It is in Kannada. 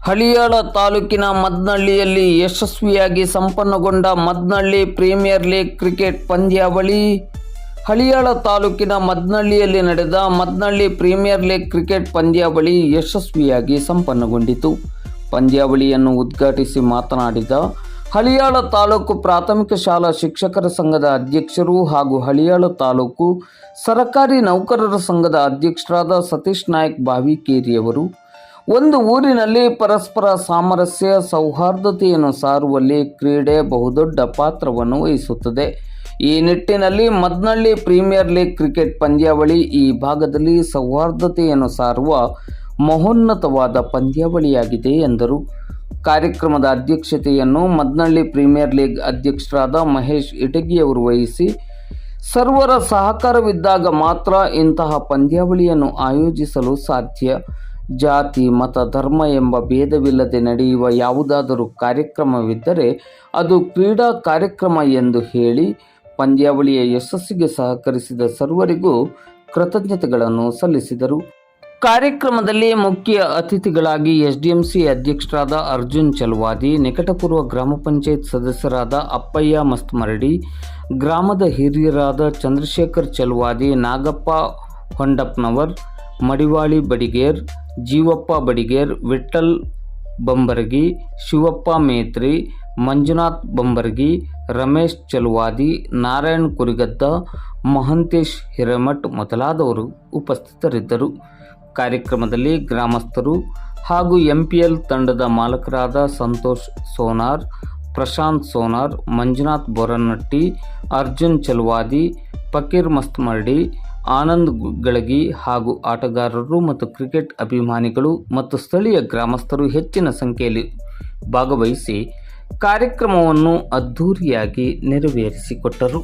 ಹಳಿಯಾಳ ತಾಲೂಕಿನ ಮದ್ನಳ್ಳಿಯಲ್ಲಿ ಯಶಸ್ವಿಯಾಗಿ ಸಂಪನ್ನಗೊಂಡ ಮದ್ನಳ್ಳಿ ಪ್ರೀಮಿಯರ್ ಲೀಗ್ ಕ್ರಿಕೆಟ್ ಪಂದ್ಯಾವಳಿ. ಹಳಿಯಾಳ ತಾಲೂಕಿನ ಮದ್ನಳ್ಳಿಯಲ್ಲಿ ನಡೆದ ಮದ್ನಳ್ಳಿ ಪ್ರೀಮಿಯರ್ ಲೀಗ್ ಕ್ರಿಕೆಟ್ ಪಂದ್ಯಾವಳಿ ಯಶಸ್ವಿಯಾಗಿ ಸಂಪನ್ನಗೊಂಡಿತು. ಪಂದ್ಯಾವಳಿಯನ್ನು ಉದ್ಘಾಟಿಸಿ ಮಾತನಾಡಿದ ಹಳಿಯಾಳ ತಾಲೂಕು ಪ್ರಾಥಮಿಕ ಶಾಲಾ ಶಿಕ್ಷಕರ ಸಂಘದ ಅಧ್ಯಕ್ಷರು ಹಾಗೂ ಹಳಿಯಾಳ ತಾಲೂಕು ಸರಕಾರಿ ನೌಕರರ ಸಂಘದ ಅಧ್ಯಕ್ಷರಾದ ಸತೀಶ್ ನಾಯಕ್ ಬಾವಿಕೇರಿಯವರು, ಒಂದು ಊರಿನಲ್ಲಿ ಪರಸ್ಪರ ಸಾಮರಸ್ಯ ಸೌಹಾರ್ದತೆಯನ್ನು ಸಾರುವಲ್ಲಿ ಕ್ರೀಡೆ ಬಹುದೊಡ್ಡ ಪಾತ್ರವನ್ನು ವಹಿಸುತ್ತದೆ. ಈ ನಿಟ್ಟಿನಲ್ಲಿ ಮದ್ನಳ್ಳಿ ಪ್ರೀಮಿಯರ್ ಲೀಗ್ ಕ್ರಿಕೆಟ್ ಪಂದ್ಯಾವಳಿ ಈ ಭಾಗದಲ್ಲಿ ಸೌಹಾರ್ದತೆಯನ್ನು ಸಾರುವ ಮಹೋನ್ನತವಾದ ಪಂದ್ಯಾವಳಿಯಾಗಿದೆ ಎಂದರು. ಕಾರ್ಯಕ್ರಮದ ಅಧ್ಯಕ್ಷತೆಯನ್ನು ಮದ್ನಳ್ಳಿ ಪ್ರೀಮಿಯರ್ ಲೀಗ್ ಅಧ್ಯಕ್ಷರಾದ ಮಹೇಶ್ ಇಟಗಿಯವರು ವಹಿಸಿ, ಸರ್ವರ ಸಹಕಾರವಿದ್ದಾಗ ಮಾತ್ರ ಇಂತಹ ಪಂದ್ಯಾವಳಿಯನ್ನು ಆಯೋಜಿಸಲು ಸಾಧ್ಯ. ಜಾತಿ, ಮತ, ಧರ್ಮ ಎಂಬ ಭೇದವಿಲ್ಲದೆ ನಡೆಯುವ ಯಾವುದಾದರೂ ಕಾರ್ಯಕ್ರಮವಿದ್ದರೆ ಅದು ಕ್ರೀಡಾ ಕಾರ್ಯಕ್ರಮ ಎಂದು ಹೇಳಿ ಪಂದ್ಯಾವಳಿಯ ಯಶಸ್ಸಿಗೆ ಸಹಕರಿಸಿದ ಸರ್ವರಿಗೂ ಕೃತಜ್ಞತೆಗಳನ್ನು ಸಲ್ಲಿಸಿದರು. ಕಾರ್ಯಕ್ರಮದಲ್ಲಿ ಮುಖ್ಯ ಅತಿಥಿಗಳಾಗಿ ಎಸ್ಡಿಎಂಸಿ ಅಧ್ಯಕ್ಷರಾದ ಅರ್ಜುನ್ ಚಲವಾದಿ, ನಿಕಟಪೂರ್ವ ಗ್ರಾಮ ಪಂಚಾಯತ್ ಸದಸ್ಯರಾದ ಅಪ್ಪಯ್ಯ ಮಸ್ತಮರಡಿ, ಗ್ರಾಮದ ಹಿರಿಯರಾದ ಚಂದ್ರಶೇಖರ್ ಚಲವಾದಿ, ನಾಗಪ್ಪ ಹೊಂಡಪ್ಪನವರ್, ಮಡಿವಾಳಿ ಬಡಿಗೇರ್, ಜೀವಪ್ಪ ಬಡಿಗೇರ್, ವಿಠ್ಠಲ್ ಬಂಬರಗಿ, ಶಿವಪ್ಪ ಮೇತ್ರಿ, ಮಂಜುನಾಥ್ ಬಂಬರಗಿ, ರಮೇಶ್ ಚಲವಾದಿ, ನಾರಾಯಣ್ ಕುರಿಗದ್ದ, ಮಹಂತೇಶ್ ಹಿರೇಮಠ್ ಮೊದಲಾದವರು ಉಪಸ್ಥಿತರಿದ್ದರು. ಕಾರ್ಯಕ್ರಮದಲ್ಲಿ ಗ್ರಾಮಸ್ಥರು ಹಾಗೂ ಎಂಪಿಎಲ್ ತಂಡದ ಮಾಲಕರಾದ ಸಂತೋಷ್ ಸೋನಾರ್, ಪ್ರಶಾಂತ್ ಸೋನಾರ್, ಮಂಜುನಾಥ್ ಬೋರನಟ್ಟಿ, ಅರ್ಜುನ್ ಚಲವಾದಿ, ಫಕೀರ್ ಮಸ್ತಮರಡಿ, ಆನಂದ್ ಗಳಗಿ ಹಾಗೂ ಆಟಗಾರರು ಮತ್ತು ಕ್ರಿಕೆಟ್ ಅಭಿಮಾನಿಗಳು ಮತ್ತು ಸ್ಥಳೀಯ ಗ್ರಾಮಸ್ಥರು ಹೆಚ್ಚಿನ ಸಂಖ್ಯೆಯಲ್ಲಿ ಭಾಗವಹಿಸಿ ಕಾರ್ಯಕ್ರಮವನ್ನು ಅದ್ಧೂರಿಯಾಗಿ ನೆರವೇರಿಸಿಕೊಟ್ಟರು.